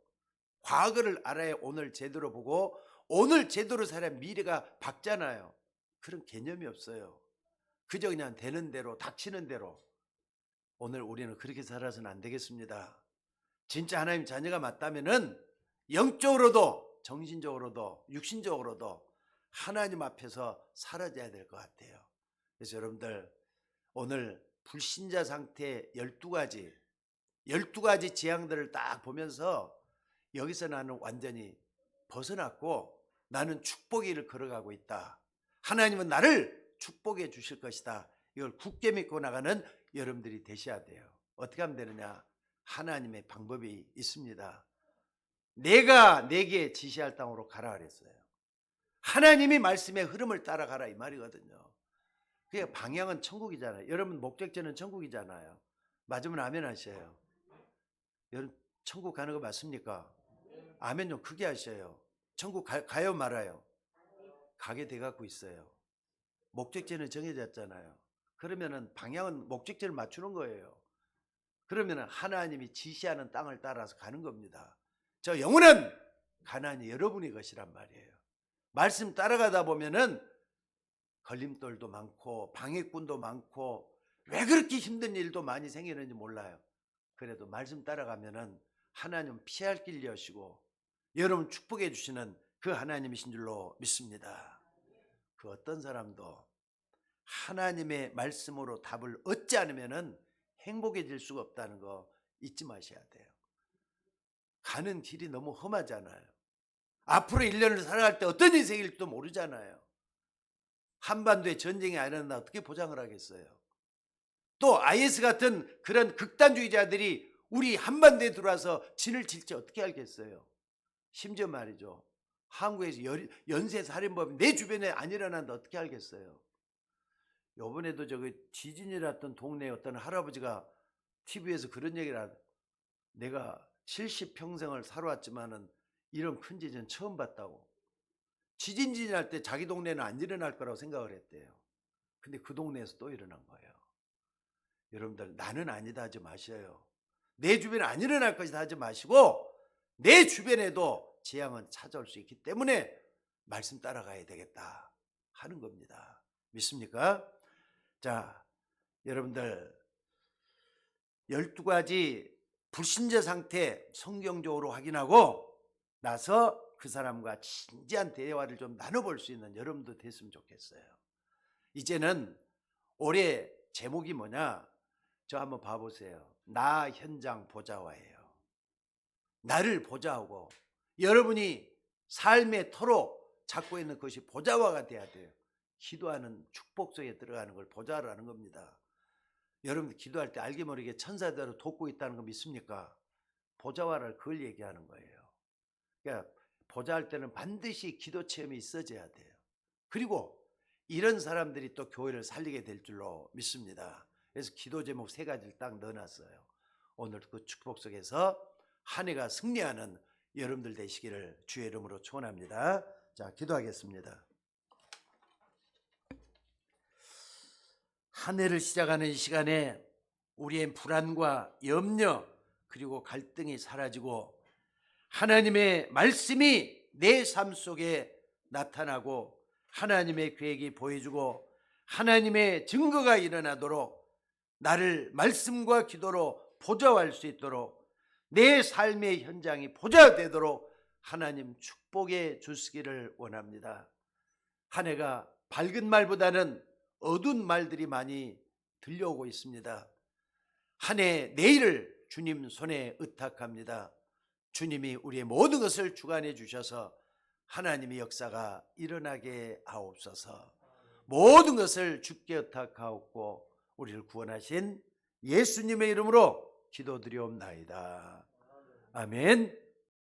과거를 알아야 오늘 제대로 보고 오늘 제대로 살아야 미래가 밝잖아요. 그런 개념이 없어요. 그저 그냥 되는 대로 닥치는 대로. 오늘 우리는 그렇게 살아서는 안 되겠습니다. 진짜 하나님 자녀가 맞다면은 영적으로도 정신적으로도 육신적으로도 하나님 앞에서 사라져야 될 것 같아요. 그래서 여러분들 오늘 불신자 상태 12가지 재앙들을 딱 보면서 여기서 나는 완전히 벗어났고 나는 축복의 길을 걸어가고 있다. 하나님은 나를 축복해 주실 것이다. 이걸 굳게 믿고 나가는 여러분들이 되셔야 돼요. 어떻게 하면 되느냐? 하나님의 방법이 있습니다. 내가 내게 지시할 땅으로 가라 그랬어요. 하나님이 말씀의 흐름을 따라가라 이 말이거든요. 그게 방향은 천국이잖아요. 여러분 목적지는 천국이잖아요. 맞으면 아멘 하셔요. 여러분 천국 가는 거 맞습니까? 아멘 좀 크게 하셔요. 천국 가요 말아요? 가게 돼 갖고 있어요. 목적지는 정해졌잖아요. 그러면은 방향은 목적지를 맞추는 거예요. 그러면은 하나님이 지시하는 땅을 따라서 가는 겁니다. 저 영혼은 가나안이 여러분의 것이란 말이에요. 말씀 따라가다 보면은 걸림돌도 많고 방해꾼도 많고 왜 그렇게 힘든 일도 많이 생기는지 몰라요. 그래도 말씀 따라가면은 하나님 피할 길 여시고 여러분 축복해 주시는 그 하나님이신 줄로 믿습니다. 그 어떤 사람도 하나님의 말씀으로 답을 얻지 않으면은 행복해질 수가 없다는 거 잊지 마셔야 돼요. 가는 길이 너무 험하잖아요. 앞으로 1년을 살아갈 때 어떤 일이 생길지도 모르잖아요. 한반도에 전쟁이 안 일어난다 어떻게 보장을 하겠어요? 또 IS 같은 그런 극단주의자들이 우리 한반도에 들어와서 진을 칠지 어떻게 알겠어요? 심지어 말이죠. 한국에서 연쇄 살인범이 내 주변에 안 일어난다 어떻게 알겠어요? 요번에도 저기 지진이 났던 동네에 어떤 할아버지가 TV에서 그런 얘기를 하더라고요. 내가 70평생을 살아왔지만은 이런 큰 지진 처음 봤다고. 지진이 날 때 자기 동네는 안 일어날 거라고 생각을 했대요. 근데 그 동네에서 또 일어난 거예요. 여러분들 나는 아니다 하지 마셔요. 내 주변에 안 일어날 것이다 하지 마시고 내 주변에도 재앙은 찾아올 수 있기 때문에 말씀 따라가야 되겠다 하는 겁니다. 믿습니까? 자, 여러분들 12가지 불신자 상태 성경적으로 확인하고 나서 그 사람과 진지한 대화를 좀 나눠볼 수 있는 여러분도 됐으면 좋겠어요. 이제는 올해 제목이 뭐냐? 저 한번 봐보세요. 나 현장 보좌화예요. 나를 보좌하고 여러분이 삶의 터로 잡고 있는 것이 보좌화가 돼야 돼요. 기도하는 축복 속에 들어가는 걸 보좌라는 겁니다. 여러분들 기도할 때 알게 모르게 천사대로 돕고 있다는 거 믿습니까? 보좌화를 그걸 얘기하는 거예요. 그러니까 보좌할 때는 반드시 기도 체험이 있어져야 돼요. 그리고 이런 사람들이 또 교회를 살리게 될 줄로 믿습니다. 그래서 기도 제목 3가지를 딱 넣어놨어요. 오늘 그 축복 속에서 한 해가 승리하는 여러분들 되시기를 주의 이름으로 축원합니다. 자, 기도하겠습니다. 한 해를 시작하는 이 시간에 우리의 불안과 염려 그리고 갈등이 사라지고 하나님의 말씀이 내 삶 속에 나타나고 하나님의 계획이 보여주고 하나님의 증거가 일어나도록 나를 말씀과 기도로 보좌할 수 있도록 내 삶의 현장이 보좌되도록 하나님 축복해 주시기를 원합니다. 한 해가 밝은 말보다는 어두운 말들이 많이 들려오고 있습니다. 한 해 내일을 주님 손에 의탁합니다. 주님이 우리의 모든 것을 주관해 주셔서 하나님의 역사가 일어나게 하옵소서. 모든 것을 주께 의탁하옵고 우리를 구원하신 예수님의 이름으로 기도드리옵나이다. 아멘.